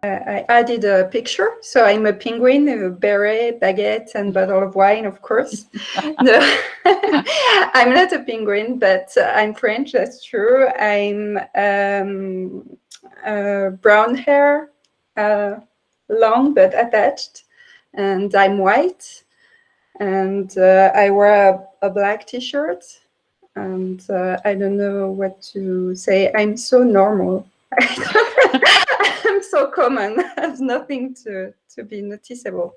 I added a picture. So I'm a penguin, a beret, baguette, and bottle of wine, of course. No, I'm not a penguin, but I'm French, that's true. I'm brown hair, long but attached, and I'm white. And I wear a black t-shirt, and I don't know what to say. I'm so normal. I'm so common. I have nothing to be noticeable.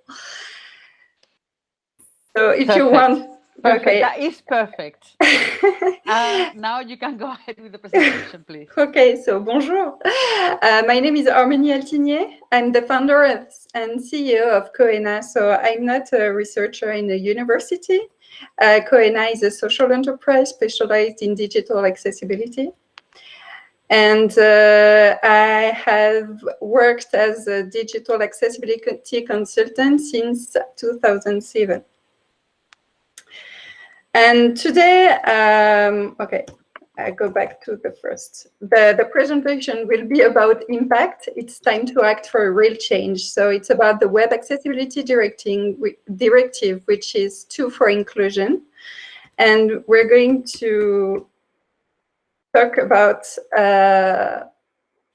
So if Perfect. you want, Perfect. okay. That is perfect. Now you can go ahead with the presentation, please. Okay, so bonjour. My name is Armony Altinier. I'm the founder and CEO of Coena. So I'm not a researcher in a university. Coena is a social enterprise specialized in digital accessibility. And I have worked as a digital accessibility consultant since 2007. And today, okay, I go back to the first. The presentation will be about impact. It's time to act for a real change. So it's about the Web Accessibility Directive, which is 2 for inclusion. And we're going to talk about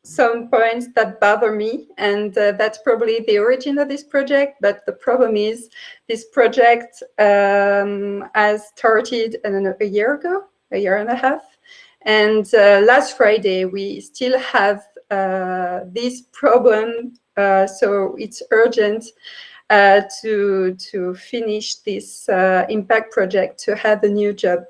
some points that bother me, and that's probably the origin of this project. But the problem is this project has started a year ago, a year and a half. And last Friday, we still have this problem. So it's urgent to finish this impact project, to have a new job.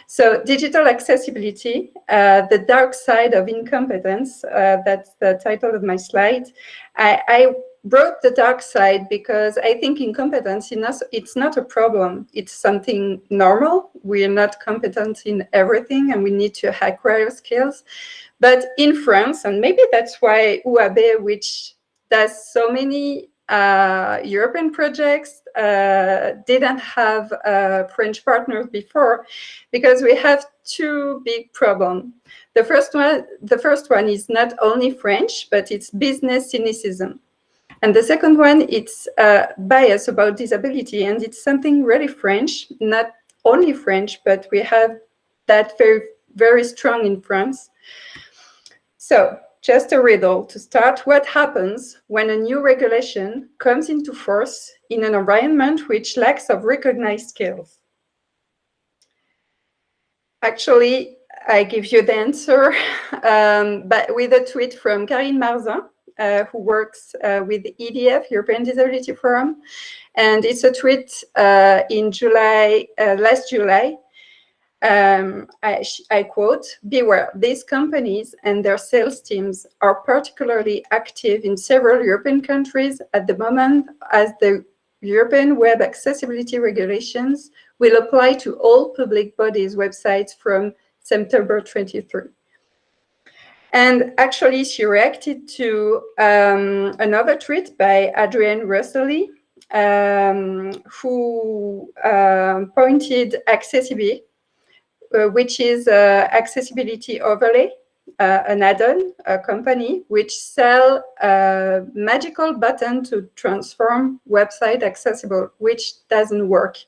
So digital accessibility, the dark side of incompetence, that's the title of my slide. I brought the dark side because I think incompetence, it's not a problem. It's something normal. We are not competent in everything, and we need to acquire skills. But in France, and maybe that's why UAB, which does so many European projects, didn't have French partners before, because we have 2 big problems. The first one is not only French, but it's business cynicism. And the second one, it's bias about disability, and it's something really French, not only French, but we have that very, very strong in France. So just a riddle to start. What happens when a new regulation comes into force in an environment which lacks of recognized skills? Actually, I give you the answer, but with a tweet from Karine Marzin, who works with EDF, European Disability Forum. And it's a tweet in July, last July. I quote, "Beware, these companies and their sales teams are particularly active in several European countries at the moment, as the European Web Accessibility Regulations will apply to all public bodies' websites from September 23. And actually, she reacted to another tweet by Adrienne Russelli, who pointed accessibility, which is accessibility overlay, an add-on, a company which sell a magical button to transform website accessible, which doesn't work.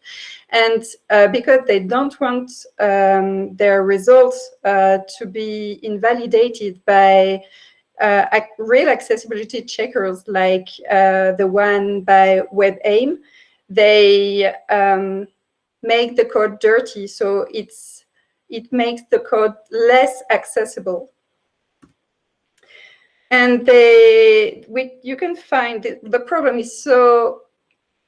And because they don't want their results to be invalidated by real accessibility checkers like the one by WebAIM, they make the code dirty, so it makes the code less accessible. And you can find, the problem is so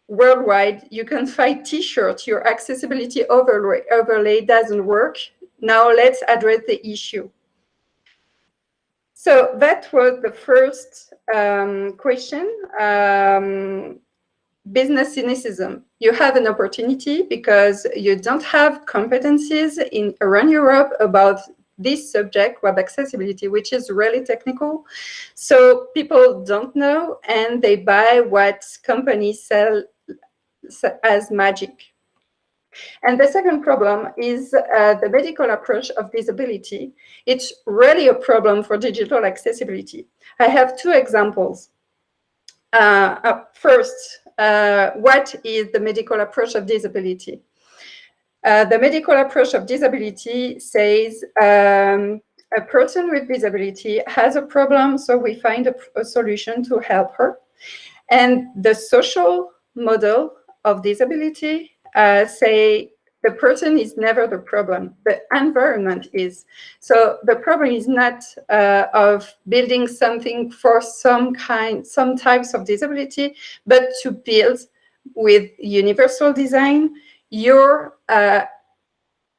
worldwide, you can find t-shirts, your accessibility overlay doesn't work. Now let's address the issue. So that was the first question. Business cynicism. You have an opportunity because you don't have competencies around Europe about this subject, web accessibility, which is really technical. So people don't know, and they buy what companies sell as magic. And the second problem is the medical approach of disability. It's really a problem for digital accessibility. I have 2 examples. First, what is the medical approach of disability? The medical approach of disability says a person with disability has a problem, so we find a solution to help her. And the social model of disability say the person is never the problem, the environment is. So the problem is not of building something for some types of disability, but to build with universal design your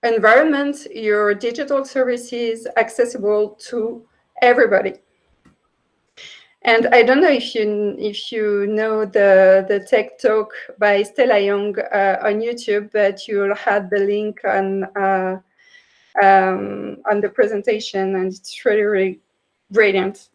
environment, your digital services accessible to everybody. And I don't know if you know the tech talk by Stella Young on YouTube, but you'll have the link on the presentation, and it's really, really brilliant.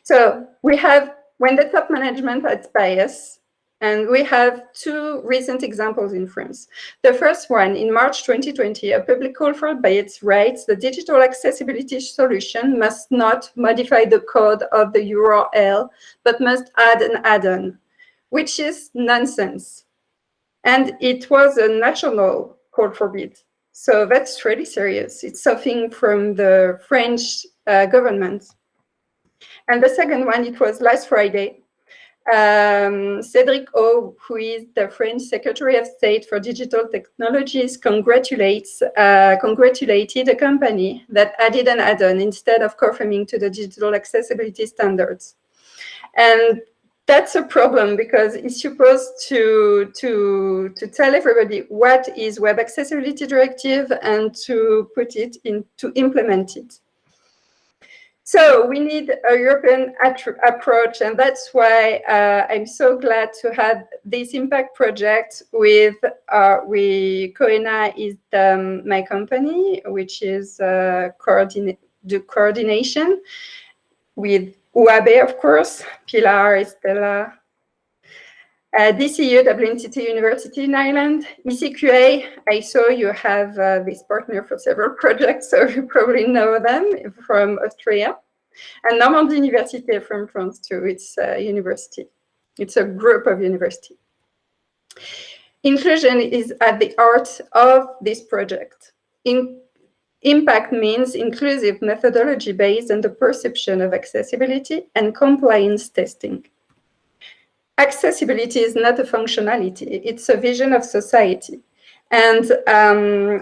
So we have, when the top management has bias, and we have two recent examples in France. The first one, in March 2020, a public call for bias writes the digital accessibility solution must not modify the code of the URL, but must add an add-on, which is nonsense. And it was a national call for bid. So that's really serious. It's something from the French government. And the second one, it was last Friday. Cédric O, who is the French Secretary of State for Digital Technologies, congratulated a company that added an add-on instead of conforming to the digital accessibility standards. And that's a problem, because it's supposed to tell everybody what is Web Accessibility Directive and to put it in, to implement it. So we need a European approach, and that's why I'm so glad to have this impact project with Coena is my company, which is the coordination with UAB, of course, Pilar, Estella, DCU, Dublin City University in Ireland, ECQA. I saw you have this partner for several projects, so you probably know them, from Austria. And Normandy Université from France too. It's a university. It's a group of university. Inclusion is at the heart of this project. Impact means inclusive methodology based on the perception of accessibility and compliance testing. Accessibility is not a functionality, it's a vision of society. And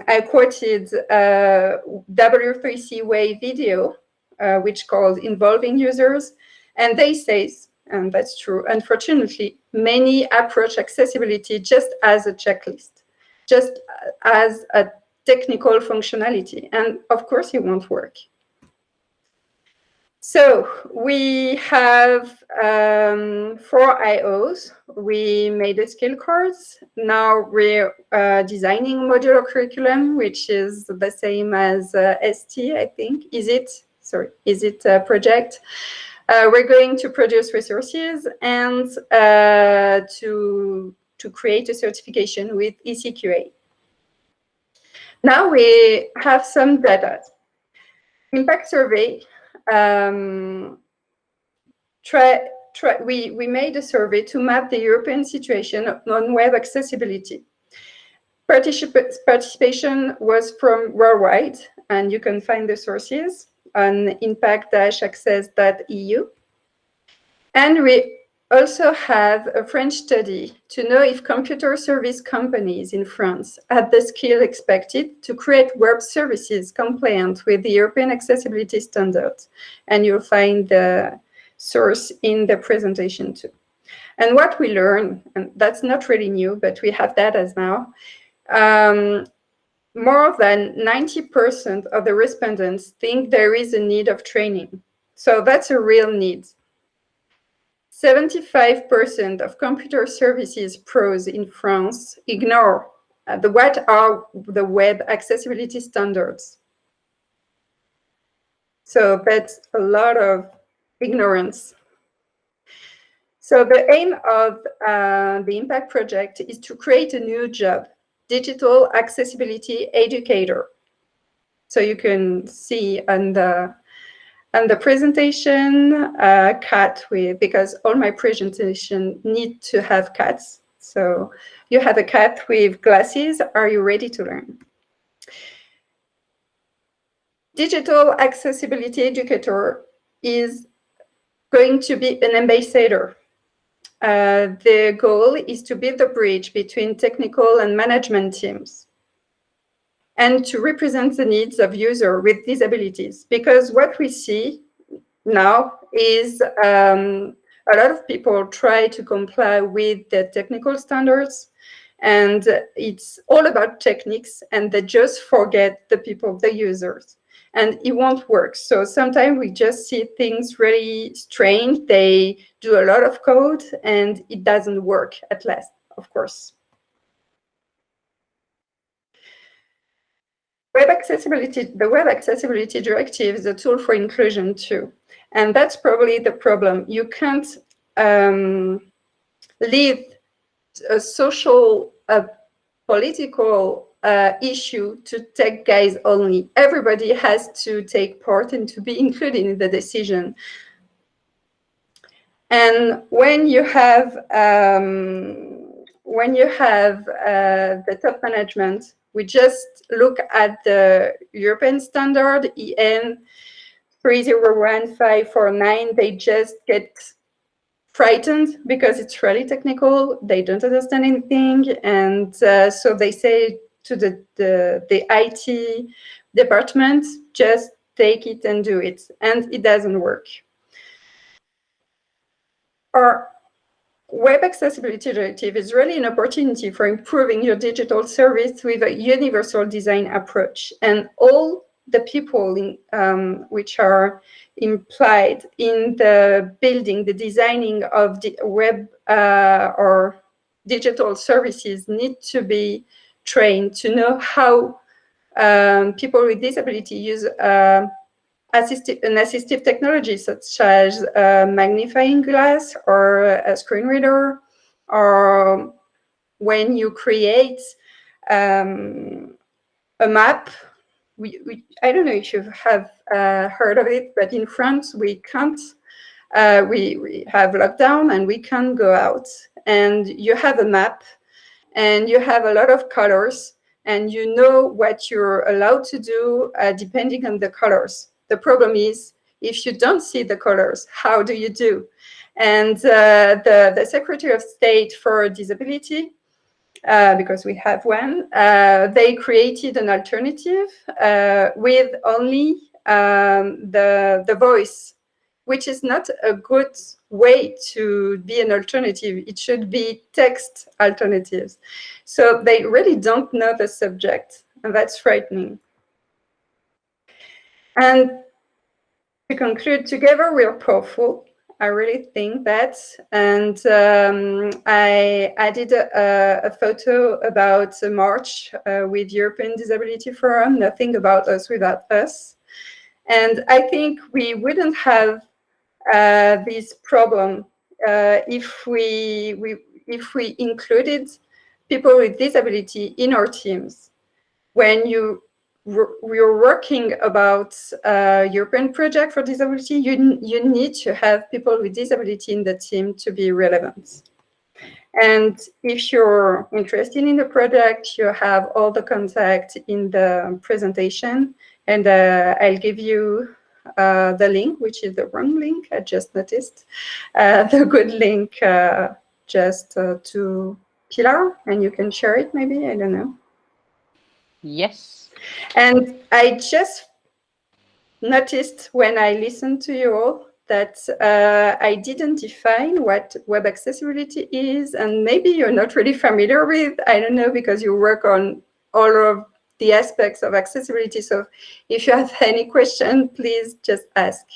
I quoted W3C Way video, which called Involving Users, and they say, and that's true, unfortunately, many approach accessibility just as a checklist, just as a technical functionality, and of course it won't work. So we have 4 IOs. We made the skill cards. Now we're designing modular curriculum, which is the same as ST, I think. Is it a project? We're going to produce resources and to create a certification with ECQA. Now we have some data. Impact survey. We made a survey to map the European situation on web accessibility. Participation was from worldwide, and you can find the sources on impact-access.eu. And we also have a French study to know if computer service companies in France had the skill expected to create web services compliant with the European accessibility standards. And you'll find the source in the presentation too. And what we learned, and that's not really new, but we have that as now, more than 90% of the respondents think there is a need of training. So that's a real need. 75% of computer services pros in France ignore what are the web accessibility standards. So that's a lot of ignorance. So the aim of the Impact Project is to create a new job, Digital Accessibility Educator. So you can see on the And the presentation, cat with, because all my presentation need to have cats. So you have a cat with glasses. Are you ready to learn? Digital Accessibility Educator is going to be an ambassador. The goal is to build a bridge between technical and management teams and to represent the needs of users with disabilities. Because what we see now is a lot of people try to comply with the technical standards, and it's all about techniques, and they just forget the people, the users, and it won't work. So sometimes we just see things really strange. They do a lot of code and it doesn't work at last, of course. The Web Accessibility Directive is a tool for inclusion too. And that's probably the problem. You can't leave a social, political issue to tech guys only. Everybody has to take part and to be included in the decision. And when you have the top management, we just look at the European standard, EN 301549, they just get frightened because it's really technical. They don't understand anything. And so they say to the IT department, just take it and do it. And it doesn't work. Our Web Accessibility Directive is really an opportunity for improving your digital service with a universal design approach. And all the people which are implied in the building, the designing of the web or digital services need to be trained to know how people with disability use an assistive technology such as a magnifying glass or a screen reader, or when you create a map. I don't know if you have heard of it, but in France we can't. We have lockdown and we can't go out. And you have a map, and you have a lot of colors, and you know what you're allowed to do depending on the colors. The problem is, if you don't see the colors, how do you do? And the Secretary of State for Disability, because we have one, they created an alternative with only the voice, which is not a good way to be an alternative. It should be text alternatives. So they really don't know the subject, and that's frightening. And to conclude, together we are powerful. I really think that. And I did a photo about March with European Disability Forum, Nothing About Us Without Us. And I think we wouldn't have this problem if we included people with disability in our teams. When we're working about European project for disability, you need to have people with disability in the team to be relevant. And if you're interested in the project, you have all the contact in the presentation, and I'll give you the link, which is the wrong link, I just noticed. The good link just to Pilar, and you can share it maybe, I don't know. Yes. And I just noticed when I listened to you all that I didn't define what web accessibility is, and maybe you're not really familiar with, I don't know, because you work on all of the aspects of accessibility. So if you have any question, please just ask.